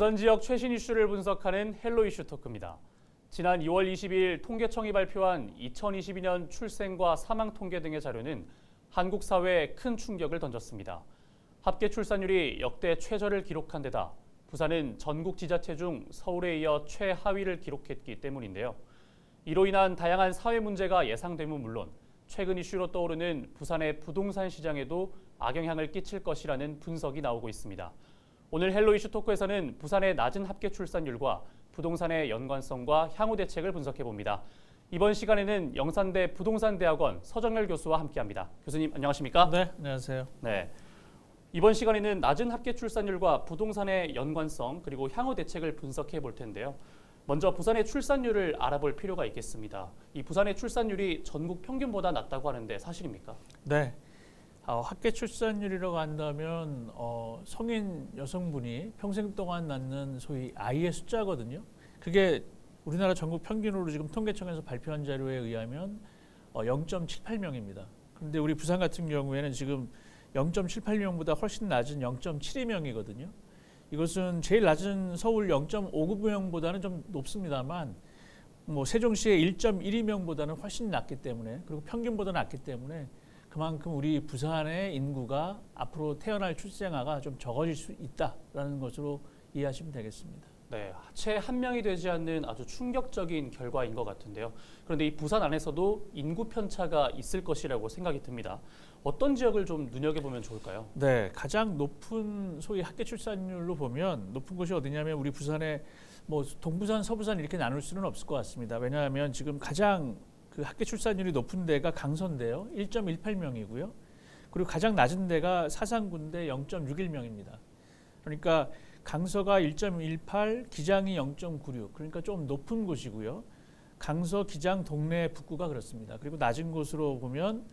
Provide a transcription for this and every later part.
부산 지역 최신 이슈를 분석하는 헬로 이슈 토크입니다. 지난 2월 22일 통계청이 발표한 2022년 출생과 사망 통계 등의 자료는 한국 사회에 큰 충격을 던졌습니다. 합계 출산율이 역대 최저를 기록한 데다 부산은 전국 지자체 중 서울에 이어 최하위를 기록했기 때문인데요. 이로 인한 다양한 사회 문제가 예상됨은 물론 최근 이슈로 떠오르는 부산의 부동산 시장에도 악영향을 끼칠 것이라는 분석이 나오고 있습니다. 오늘 헬로 이슈 토크에서는 부산의 낮은 합계 출산율과 부동산의 연관성과 향후 대책을 분석해봅니다. 이번 시간에는 영산대 부동산대학원 서정열 교수와 함께합니다. 교수님 안녕하십니까? 네, 안녕하세요. 네. 이번 시간에는 낮은 합계 출산율과 부동산의 연관성 그리고 향후 대책을 분석해 볼 텐데요. 먼저 부산의 출산율을 알아볼 필요가 있겠습니다. 이 부산의 출산율이 전국 평균보다 낮다고 하는데 사실입니까? 네. 합계 출산율이라고 한다면 성인 여성분이 평생 동안 낳는 소위 아이의 숫자거든요. 그게 우리나라 전국 평균으로 지금 통계청에서 발표한 자료에 의하면 0.78명입니다. 그런데 우리 부산 같은 경우에는 지금 0.78명보다 훨씬 낮은 0.72명이거든요. 이것은 제일 낮은 서울 0.59명보다는 좀 높습니다만 세종시의 1.12명보다는 훨씬 낮기 때문에 그리고 평균보다 낮기 때문에 그만큼 우리 부산의 인구가 앞으로 태어날 출생아가 좀 적어질 수 있다라는 것으로 이해하시면 되겠습니다. 네, 채 한 명이 되지 않는 아주 충격적인 결과인 것 같은데요. 그런데 이 부산 안에서도 인구 편차가 있을 것이라고 생각이 듭니다. 어떤 지역을 좀 눈여겨보면 좋을까요? 네, 가장 높은 소위 합계 출산율로 보면 높은 곳이 어디냐면 우리 부산의 동부산, 서부산 이렇게 나눌 수는 없을 것 같습니다. 왜냐하면 지금 가장 그 합계 출산율이 높은 데가 강서인데요. 1.18명이고요. 그리고 가장 낮은 데가 사상구인데 0.61명입니다. 그러니까 강서가 1.18, 기장이 0.96, 그러니까 좀 높은 곳이고요. 강서, 기장, 동래, 북구가 그렇습니다. 그리고 낮은 곳으로 보면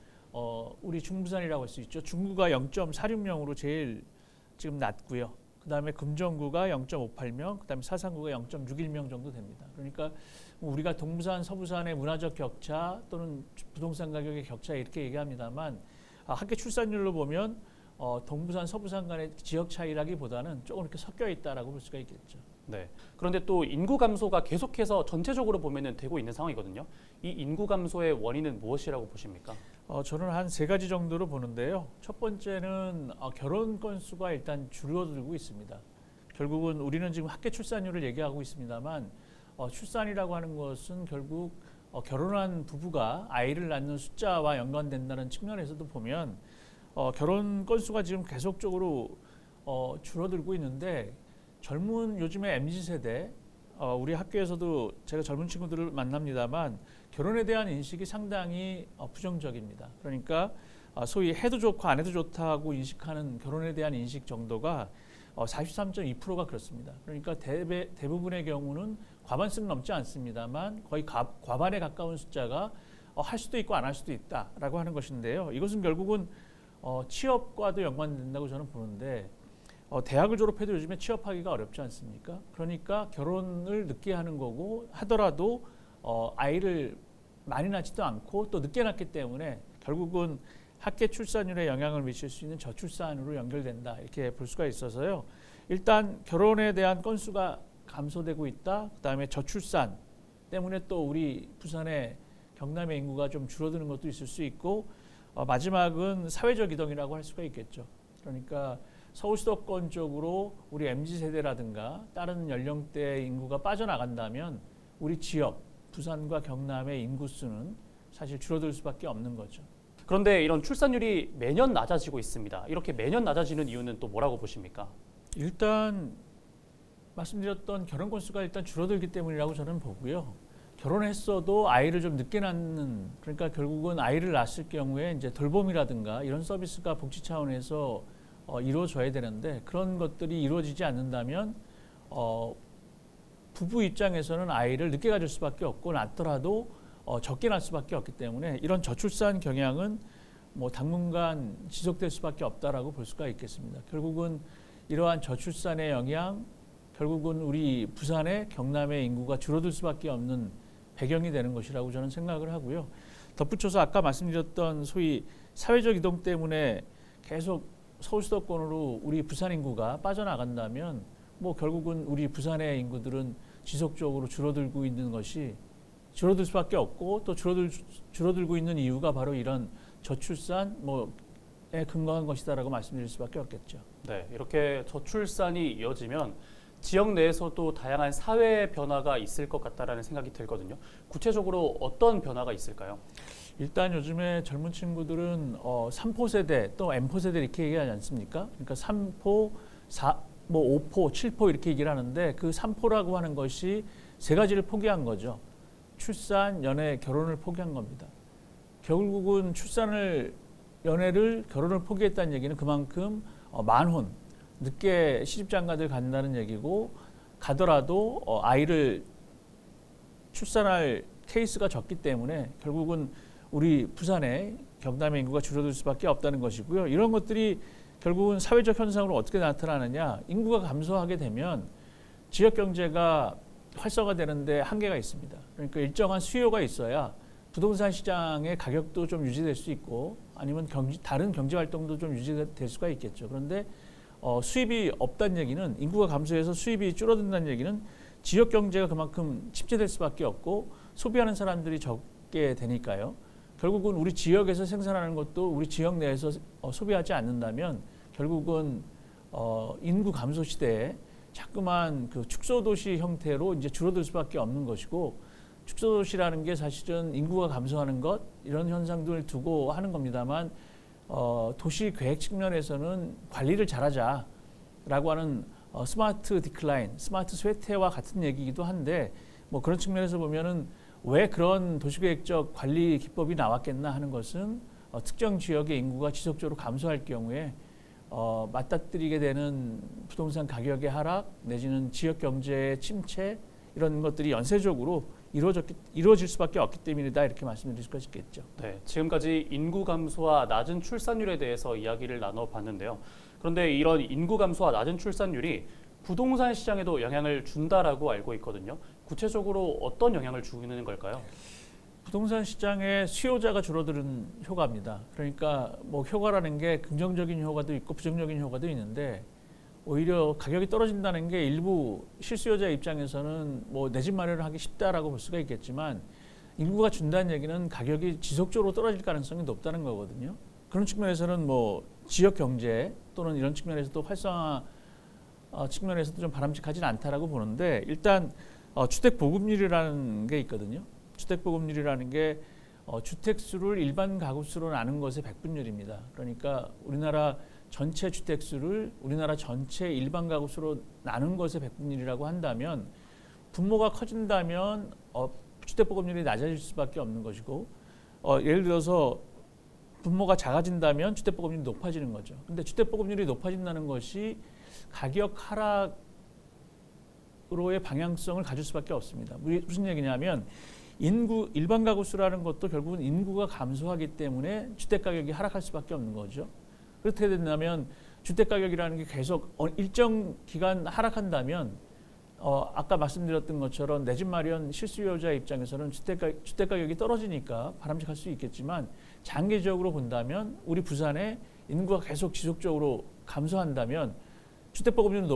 우리 중부산이라고 할 수 있죠. 중구가 0.46명으로 제일 지금 낮고요. 그다음에 금정구가 0.58명, 그다음에 사상구가 0.61명 정도 됩니다. 그러니까 우리가 동부산, 서부산의 문화적 격차 또는 부동산 가격의 격차 이렇게 얘기합니다만 합계 출산율로 보면 동부산, 서부산 간의 지역 차이라기보다는 조금 이렇게 섞여 있다라고 볼 수가 있겠죠. 네. 그런데 또 인구 감소가 계속해서 전체적으로 보면은 되고 있는 상황이거든요. 이 인구 감소의 원인은 무엇이라고 보십니까? 저는 한 세 가지 정도로 보는데요. 첫 번째는 결혼 건수가 일단 줄어들고 있습니다. 결국은 우리는 지금 합계 출산율을 얘기하고 있습니다만 출산이라고 하는 것은 결국 결혼한 부부가 아이를 낳는 숫자와 연관된다는 측면에서도 보면 결혼 건수가 지금 계속적으로 줄어들고 있는데 젊은 요즘의 MZ세대 우리 학교에서도 제가 젊은 친구들을 만납니다만 결혼에 대한 인식이 상당히 부정적입니다. 그러니까 소위 해도 좋고 안 해도 좋다고 인식하는 결혼에 대한 인식 정도가 43.2%가 그렇습니다. 그러니까 대부분의 경우는 과반수는 넘지 않습니다만 거의 과반에 가까운 숫자가 할 수도 있고 안 할 수도 있다라고 하는 것인데요. 이것은 결국은 취업과도 연관된다고 저는 보는데 대학을 졸업해도 요즘에 취업하기가 어렵지 않습니까? 그러니까 결혼을 늦게 하는 거고 하더라도 아이를 많이 낳지도 않고 또 늦게 낳기 때문에 결국은 합계 출산율에 영향을 미칠 수 있는 저출산으로 연결된다 이렇게 볼 수가 있어서요. 일단 결혼에 대한 건수가 감소되고 있다. 그다음에 저출산 때문에 또 우리 부산의 경남의 인구가 좀 줄어드는 것도 있을 수 있고 마지막은 사회적 이동이라고 할 수가 있겠죠. 그러니까 서울 수도권 쪽으로 우리 MZ세대라든가 다른 연령대의 인구가 빠져나간다면 우리 지역, 부산과 경남의 인구수는 사실 줄어들 수밖에 없는 거죠. 그런데 이런 출산율이 매년 낮아지고 있습니다. 이렇게 매년 낮아지는 이유는 또 뭐라고 보십니까? 일단 말씀드렸던 결혼 건수가 일단 줄어들기 때문이라고 저는 보고요. 결혼했어도 아이를 좀 늦게 낳는, 그러니까 결국은 아이를 낳았을 경우에 이제 돌봄이라든가 이런 서비스가 복지 차원에서 이루어져야 되는데 그런 것들이 이루어지지 않는다면 부부 입장에서는 아이를 늦게 가질 수밖에 없고 낳더라도 적게 낳을 수밖에 없기 때문에 이런 저출산 경향은 당분간 지속될 수밖에 없다라고 볼 수가 있겠습니다. 결국은 이러한 저출산의 영향, 결국은 우리 부산의 경남의 인구가 줄어들 수밖에 없는 배경이 되는 것이라고 저는 생각을 하고요. 덧붙여서 아까 말씀드렸던 소위 사회적 이동 때문에 계속 서울 수도권으로 우리 부산 인구가 빠져나간다면 뭐 결국은 우리 부산의 인구들은 지속적으로 줄어들고 있는 것이 줄어들 수밖에 없고 또 줄어들고 있는 이유가 바로 이런 저출산 뭐에 근거한 것이다라고 말씀드릴 수밖에 없겠죠. 네, 이렇게 저출산이 이어지면 지역 내에서도 다양한 사회 변화가 있을 것 같다라는 생각이 들거든요. 구체적으로 어떤 변화가 있을까요? 일단 요즘에 젊은 친구들은 3포 세대 또 M포 세대 이렇게 얘기하지 않습니까? 그러니까 3포, 5포, 7포 이렇게 얘기를 하는데 그 3포라고 하는 것이 세 가지를 포기한 거죠. 출산, 연애, 결혼을 포기한 겁니다. 결국은 출산을, 연애를, 결혼을 포기했다는 얘기는 그만큼 만혼, 늦게 시집장가들 간다는 얘기고 가더라도 아이를 출산할 케이스가 적기 때문에 결국은 우리 부산의 경남의 인구가 줄어들 수밖에 없다는 것이고요. 이런 것들이 결국은 사회적 현상으로 어떻게 나타나느냐. 인구가 감소하게 되면 지역 경제가 활성화되는데 한계가 있습니다. 그러니까 일정한 수요가 있어야 부동산 시장의 가격도 좀 유지될 수 있고 아니면 다른 경제 활동도 좀 유지될 수가 있겠죠. 그런데 수입이 없다는 얘기는 인구가 감소해서 수입이 줄어든다는 얘기는 지역 경제가 그만큼 침체될 수밖에 없고 소비하는 사람들이 적게 되니까요. 결국은 우리 지역에서 생산하는 것도 우리 지역 내에서 소비하지 않는다면 결국은 인구 감소 시대에 자꾸만 그 축소도시 형태로 이제 줄어들 수밖에 없는 것이고 축소도시라는 게 사실은 인구가 감소하는 것 이런 현상들을 두고 하는 겁니다만 도시 계획 측면에서는 관리를 잘하자라고 하는 스마트 디클라인, 스마트 쇠퇴와 같은 얘기이기도 한데 뭐 그런 측면에서 보면은 왜 그런 도시계획적 관리 기법이 나왔겠나 하는 것은 특정 지역의 인구가 지속적으로 감소할 경우에 맞닥뜨리게 되는 부동산 가격의 하락 내지는 지역 경제의 침체 이런 것들이 연쇄적으로 이루어질 수밖에 없기 때문이다 이렇게 말씀드릴 수가 있겠죠. 네, 지금까지 인구 감소와 낮은 출산율에 대해서 이야기를 나눠봤는데요. 그런데 이런 인구 감소와 낮은 출산율이 부동산 시장에도 영향을 준다라고 알고 있거든요. 구체적으로 어떤 영향을 주는 걸까요? 부동산 시장의 수요자가 줄어드는 효과입니다. 그러니까 뭐 효과라는 게 긍정적인 효과도 있고 부정적인 효과도 있는데 오히려 가격이 떨어진다는 게 일부 실수요자 입장에서는 뭐 내 집 마련을 하기 쉽다라고 볼 수가 있겠지만 인구가 준다는 얘기는 가격이 지속적으로 떨어질 가능성이 높다는 거거든요. 그런 측면에서는 뭐 지역 경제 또는 이런 측면에서도 활성화 측면에서도 좀 바람직하지는 않다라고 보는데 일단 주택 보급률이라는 게 있거든요. 주택 보급률이라는 게 주택 수를 일반 가구 수로 나눈 것의 백분율입니다. 그러니까 우리나라 전체 주택 수를 우리나라 전체 일반 가구 수로 나눈 것의 백분율이라고 한다면 분모가 커진다면 주택 보급률이 낮아질 수밖에 없는 것이고 예를 들어서 분모가 작아진다면 주택 보급률이 높아지는 거죠. 근데 주택 보급률이 높아진다는 것이 가격 하락으로의 방향성을 가질 수밖에 없습니다. 무슨 얘기냐면 일반 가구 수라는 것도 결국은 인구가 감소하기 때문에 주택 가격이 하락할 수밖에 없는 거죠. 그렇게 된다면 주택 가격이라는 게 계속 일정 기간 하락한다면 아까 말씀드렸던 것처럼 내 집 마련 실수요자 입장에서는 주택 가격이 떨어지니까 바람직할 수 있겠지만 장기적으로 본다면 우리 부산의 인구가 계속 지속적으로 감소한다면 주택보급률은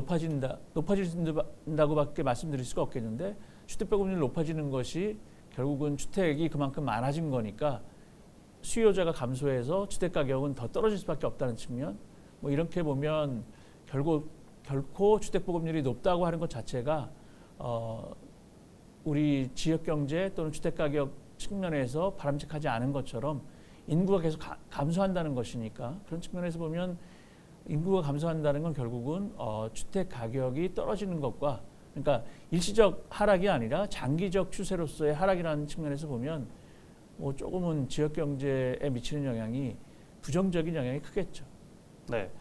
높아진다고밖에 말씀드릴 수가 없겠는데 주택보급률이 높아지는 것이 결국은 주택이 그만큼 많아진 거니까 수요자가 감소해서 주택가격은 더 떨어질 수밖에 없다는 측면 뭐 이렇게 보면 결코 주택보급률이 높다고 하는 것 자체가 우리 지역경제 또는 주택가격 측면에서 바람직하지 않은 것처럼 인구가 계속 감소한다는 것이니까 그런 측면에서 보면 인구가 감소한다는 건 결국은 주택 가격이 떨어지는 것과 그러니까 일시적 하락이 아니라 장기적 추세로서의 하락이라는 측면에서 보면 뭐 조금은 지역 경제에 미치는 영향이 부정적인 영향이 크겠죠. 네.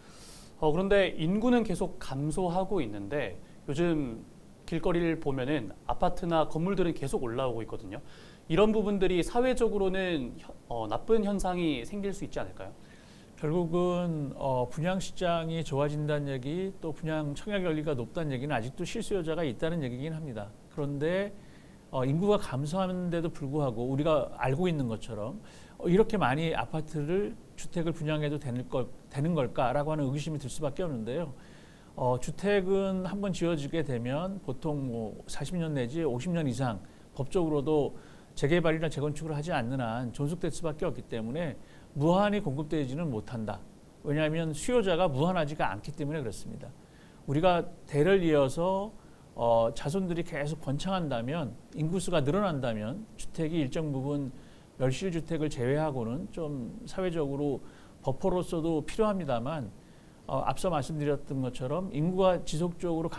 그런데 인구는 계속 감소하고 있는데 요즘 길거리를 보면은 아파트나 건물들은 계속 올라오고 있거든요. 이런 부분들이 사회적으로는 나쁜 현상이 생길 수 있지 않을까요? 결국은 분양 시장이 좋아진다는 얘기 또 분양 청약 열기가 높다는 얘기는 아직도 실수요자가 있다는 얘기긴 합니다. 그런데 인구가 감소하는데도 불구하고 우리가 알고 있는 것처럼 이렇게 많이 주택을 분양해도 되는 걸까라고 하는 의구심이 들 수밖에 없는데요. 주택은 한번 지어지게 되면 보통 뭐 40년 내지 50년 이상 법적으로도 재개발이나 재건축을 하지 않는 한 존속될 수밖에 없기 때문에 무한히 공급되지는 못한다. 왜냐하면 수요자가 무한하지가 않기 때문에 그렇습니다. 우리가 대를 이어서 자손들이 계속 번창한다면, 인구수가 늘어난다면 주택이 일정 부분 멸실주택을 제외하고는 좀 사회적으로 버퍼로서도 필요합니다만, 앞서 말씀드렸던 것처럼 인구가 지속적으로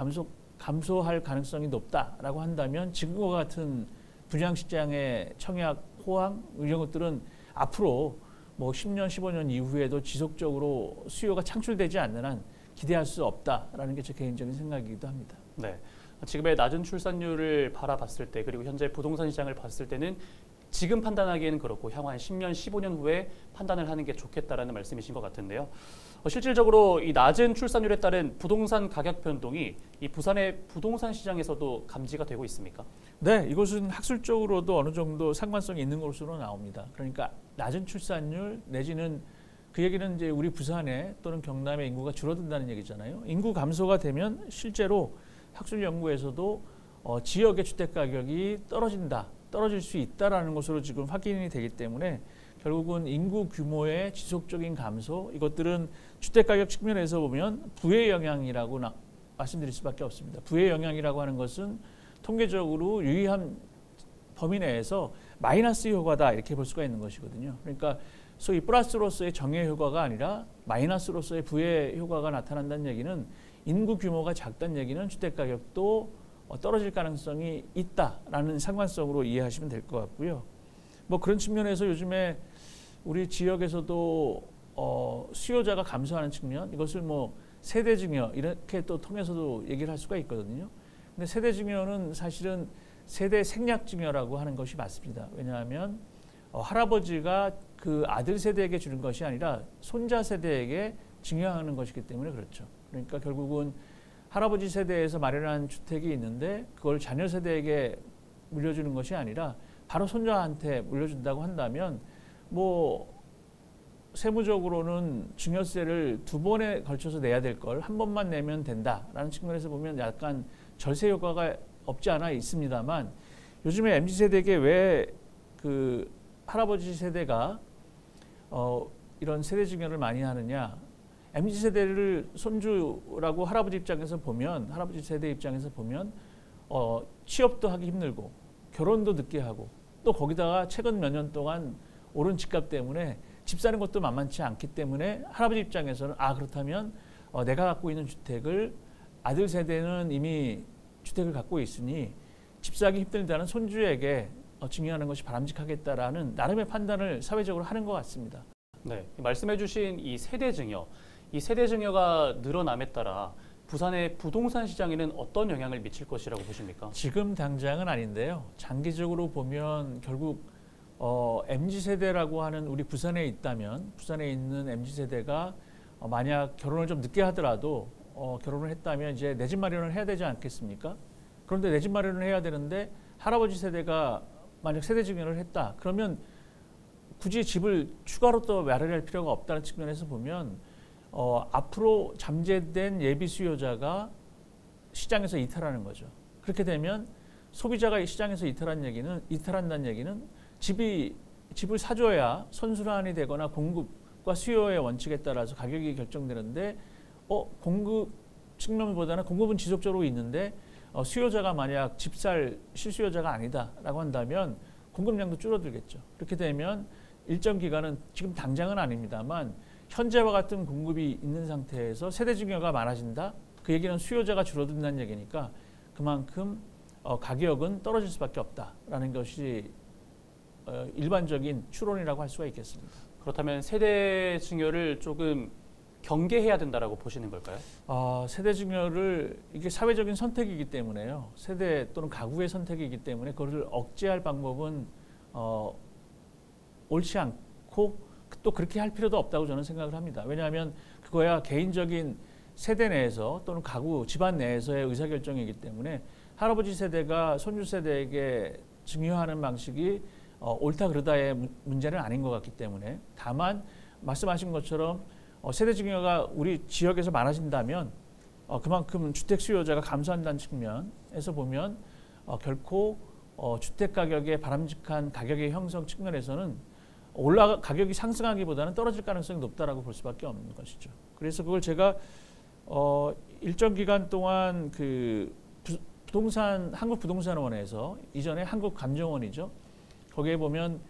감소할 가능성이 높다라고 한다면 지금과 같은 분양시장의 청약, 호황 이런 것들은 앞으로 뭐 10년, 15년 이후에도 지속적으로 수요가 창출되지 않는 한 기대할 수 없다라는 게 제 개인적인 생각이기도 합니다. 네, 지금의 낮은 출산율을 바라봤을 때, 그리고 현재 부동산 시장을 봤을 때는 지금 판단하기에는 그렇고 향후 한 10년, 15년 후에 판단을 하는 게 좋겠다라는 말씀이신 것 같은데요. 실질적으로 이 낮은 출산율에 따른 부동산 가격 변동이 이 부산의 부동산 시장에서도 감지가 되고 있습니까? 네, 이것은 학술적으로도 어느 정도 상관성이 있는 것으로 나옵니다. 그러니까 낮은 출산율 내지는 그 얘기는 이제 우리 부산에 또는 경남의 인구가 줄어든다는 얘기잖아요. 인구 감소가 되면 실제로 학술 연구에서도 지역의 주택 가격이 떨어질 수 있다라는 것으로 지금 확인이 되기 때문에 결국은 인구 규모의 지속적인 감소, 이것들은 주택 가격 측면에서 보면 부의 영향이라고 말씀드릴 수밖에 없습니다. 부의 영향이라고 하는 것은 통계적으로 유의한 범위 내에서 마이너스 효과다 이렇게 볼 수가 있는 것이거든요. 그러니까 소위 플러스로서의 정의 효과가 아니라 마이너스로서의 부의 효과가 나타난다는 얘기는 인구 규모가 작다는 얘기는 주택 가격도 떨어질 가능성이 있다라는 상관성으로 이해하시면 될 것 같고요. 뭐 그런 측면에서 요즘에 우리 지역에서도 수요자가 감소하는 측면, 이것을 뭐 세대 증여 이렇게 또 통해서도 얘기를 할 수가 있거든요. 근데 세대 증여는 사실은 세대 생략 증여라고 하는 것이 맞습니다. 왜냐하면 할아버지가 그 아들 세대에게 주는 것이 아니라 손자 세대에게 증여하는 것이기 때문에 그렇죠. 그러니까 결국은 할아버지 세대에서 마련한 주택이 있는데 그걸 자녀 세대에게 물려주는 것이 아니라 바로 손자한테 물려준다고 한다면 뭐 세무적으로는 증여세를 2번에 걸쳐서 내야 될 걸 한 번만 내면 된다라는 측면에서 보면 약간 절세 효과가 없지 않아 있습니다만, 요즘에 MZ세대에게 왜 그 할아버지 세대가 이런 세대 증여를 많이 하느냐, MZ세대를 손주라고 할아버지 입장에서 보면, 할아버지 세대 입장에서 보면 취업도 하기 힘들고 결혼도 늦게 하고 또 거기다가 최근 몇 년 동안 오른 집값 때문에 집 사는 것도 만만치 않기 때문에 할아버지 입장에서는 그렇다면 내가 갖고 있는 주택을 아들 세대는 이미 주택을 갖고 있으니 집 사기 힘들다는 손주에게 증여하는 것이 바람직하겠다라는 나름의 판단을 사회적으로 하는 것 같습니다. 네, 말씀해 주신 이 세대 증여가 늘어남에 따라 부산의 부동산 시장에는 어떤 영향을 미칠 것이라고 보십니까? 지금 당장은 아닌데요. 장기적으로 보면 결국 MZ세대라고 하는 우리 부산에 있다면, 부산에 있는 MZ세대가 만약 결혼을 좀 늦게 하더라도 결혼을 했다면 이제 내 집 마련을 해야 되지 않겠습니까? 그런데 내 집 마련을 해야 되는데 할아버지 세대가 만약 세대 증여를 했다. 그러면 굳이 집을 추가로 또 마련할 필요가 없다는 측면에서 보면 앞으로 잠재된 예비 수요자가 시장에서 이탈하는 거죠. 그렇게 되면 소비자가 시장에서 이탈한다는 얘기는 집을 사줘야 선순환이 되거나 공급과 수요의 원칙에 따라서 가격이 결정되는데 공급 측면보다는 공급은 지속적으로 있는데 수요자가 만약 집 살 실수요자가 아니다라고 한다면 공급량도 줄어들겠죠. 그렇게 되면 일정 기간은 지금 당장은 아닙니다만 현재와 같은 공급이 있는 상태에서 세대 증여가 많아진다. 그 얘기는 수요자가 줄어든다는 얘기니까 그만큼 가격은 떨어질 수밖에 없다라는 것이 일반적인 추론이라고 할 수가 있겠습니다. 그렇다면 세대 증여를 조금 경계해야 된다라고 보시는 걸까요? 세대 증여를 이게 사회적인 선택이기 때문에요. 세대 또는 가구의 선택이기 때문에 그것을 억제할 방법은 옳지 않고 또 그렇게 할 필요도 없다고 저는 생각을 합니다. 왜냐하면 그거야 개인적인 세대 내에서 또는 가구 집안 내에서의 의사결정이기 때문에 할아버지 세대가 손주 세대에게 증여하는 방식이 옳다 그르다의 문제는 아닌 것 같기 때문에, 다만 말씀하신 것처럼 세대 증여가 우리 지역에서 많아진다면 그만큼 주택 수요자가 감소한다는 측면에서 보면 결코 주택 가격의 바람직한 가격의 형성 측면에서는 가격이 상승하기보다는 떨어질 가능성이 높다라고 볼 수밖에 없는 것이죠. 그래서 그걸 제가 일정 기간 동안 그 한국부동산원에서 이전에 한국감정원이죠. 거기에 보면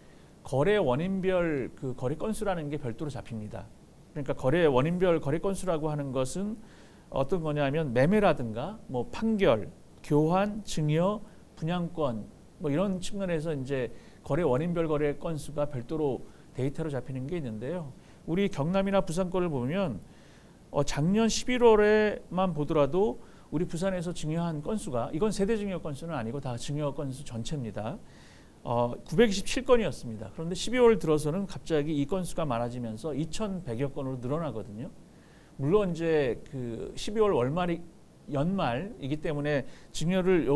거래 원인별 그 거래 건수라는 게 별도로 잡힙니다. 그러니까 거래 원인별 거래 건수라고 하는 것은 어떤 거냐면 매매라든가 뭐 판결, 교환, 증여, 분양권 뭐 이런 측면에서 이제 거래 원인별 거래 건수가 별도로 데이터로 잡히는 게 있는데요. 우리 경남이나 부산 거를 보면 작년 11월에만 보더라도 우리 부산에서 증여한 건수가 이건 세대 증여 건수는 아니고 다 증여 건수 전체입니다. 927건이었습니다. 그런데 12월 들어서는 갑자기 이 건수가 많아지면서 2,100여 건으로 늘어나거든요. 물론 이제 그 12월 연말이기 때문에 증여를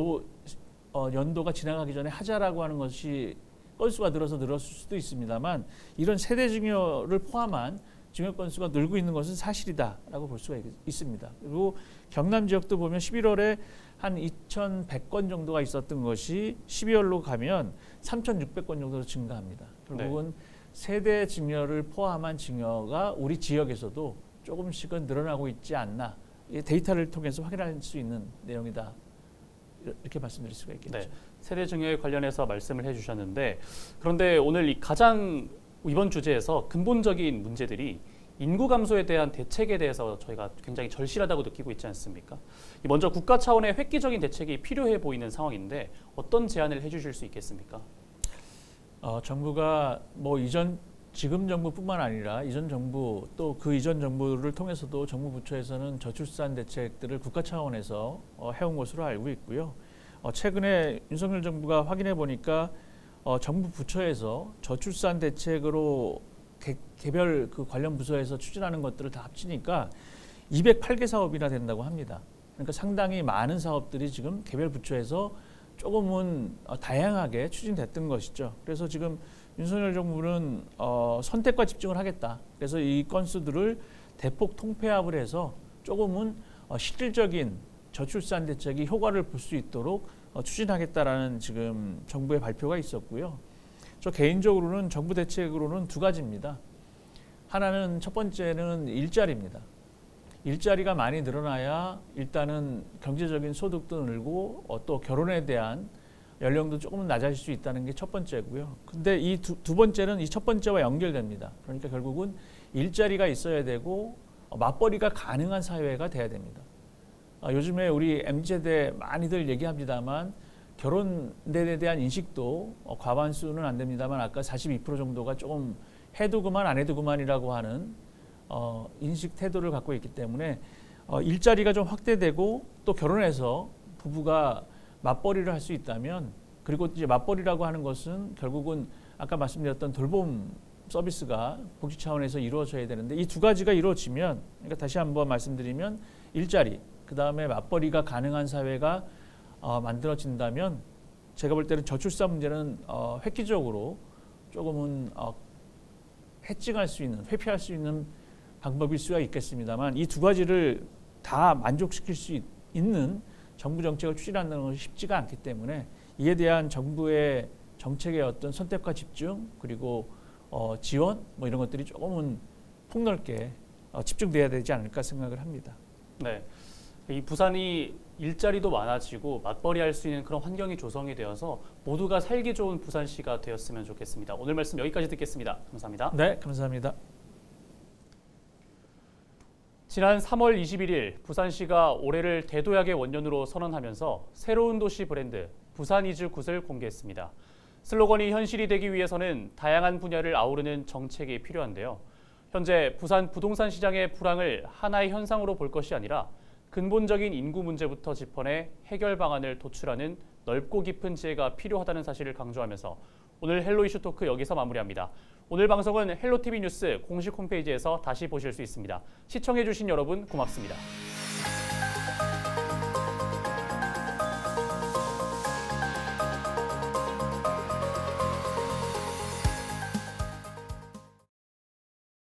연도가 지나가기 전에 하자라고 하는 것이 건수가 늘었을 수도 있습니다만 이런 세대 증여를 포함한 증여 건수가 늘고 있는 것은 사실이다라고 볼 수가 있습니다. 그리고 경남 지역도 보면 11월에 한 2,100건 정도가 있었던 것이 12월로 가면 3,600건 정도로 증가합니다. 결국은 세대 증여를 포함한 증여가 우리 지역에서도 조금씩은 늘어나고 있지 않나. 이 데이터를 통해서 확인할 수 있는 내용이다. 이렇게 말씀드릴 수가 있겠죠. 네, 세대 증여에 관련해서 말씀을 해주셨는데 그런데 오늘 이번 주제에서 근본적인 문제들이 인구 감소에 대한 대책에 대해서 저희가 굉장히 절실하다고 느끼고 있지 않습니까? 먼저 국가 차원의 획기적인 대책이 필요해 보이는 상황인데 어떤 제안을 해주실 수 있겠습니까? 정부가 지금 정부뿐만 아니라 이전 정부 또 그 이전 정부를 통해서도 정부 부처에서는 저출산 대책들을 국가 차원에서 해온 것으로 알고 있고요. 최근에 윤석열 정부가 확인해 보니까 정부 부처에서 저출산 대책으로 개별 그 관련 부서에서 추진하는 것들을 다 합치니까 208개 사업이나 된다고 합니다. 그러니까 상당히 많은 사업들이 지금 개별 부처에서 조금은 다양하게 추진됐던 것이죠. 그래서 지금 윤석열 정부는 선택과 집중을 하겠다. 그래서 이 건수들을 대폭 통폐합을 해서 조금은 실질적인 저출산 대책이 효과를 볼 수 있도록 추진하겠다라는 지금 정부의 발표가 있었고요. 저 개인적으로는 정부 대책으로는 두 가지입니다. 하나는 첫 번째는 일자리입니다. 일자리가 많이 늘어나야 일단은 경제적인 소득도 늘고 또 결혼에 대한 연령도 조금은 낮아질 수 있다는 게 첫 번째고요. 근데 이 두 번째는 이 첫 번째와 연결됩니다. 그러니까 결국은 일자리가 있어야 되고 맞벌이가 가능한 사회가 돼야 됩니다. 요즘에 우리 MZ세대 많이들 얘기합니다만 결혼에 대한 인식도 과반수는 안 됩니다만 아까 42% 정도가 조금 해도 그만 안 해도 그만이라고 하는 인식 태도를 갖고 있기 때문에 일자리가 좀 확대되고 또 결혼해서 부부가 맞벌이를 할 수 있다면 그리고 이제 맞벌이라고 하는 것은 결국은 아까 말씀드렸던 돌봄 서비스가 복지 차원에서 이루어져야 되는데 이 두 가지가 이루어지면 그러니까 다시 한번 말씀드리면 일자리 그다음에 맞벌이가 가능한 사회가 만들어진다면 제가 볼 때는 저출산 문제는 획기적으로 조금은 해칭할 수 있는 회피할 수 있는 방법일 수가 있겠습니다만 이 두 가지를 다 만족시킬 수 있는 정부 정책을 추진한다는 것이 쉽지가 않기 때문에 이에 대한 정부의 정책의 어떤 선택과 집중 그리고 지원 이런 것들이 조금은 폭넓게 집중돼야 되지 않을까 생각을 합니다. 네, 이 부산이 일자리도 많아지고 맞벌이 할 수 있는 그런 환경이 조성이 되어서 모두가 살기 좋은 부산시가 되었으면 좋겠습니다. 오늘 말씀 여기까지 듣겠습니다. 감사합니다. 네, 감사합니다. 지난 3월 21일 부산시가 올해를 대도약의 원년으로 선언하면서 새로운 도시 브랜드 부산이즈 굿을 공개했습니다. 슬로건이 현실이 되기 위해서는 다양한 분야를 아우르는 정책이 필요한데요. 현재 부산 부동산 시장의 불황을 하나의 현상으로 볼 것이 아니라 근본적인 인구 문제부터 짚어내 해결 방안을 도출하는 넓고 깊은 지혜가 필요하다는 사실을 강조하면서 오늘 헬로 이슈 토크 여기서 마무리합니다. 오늘 방송은 헬로티비 뉴스 공식 홈페이지에서 다시 보실 수 있습니다. 시청해주신 여러분 고맙습니다.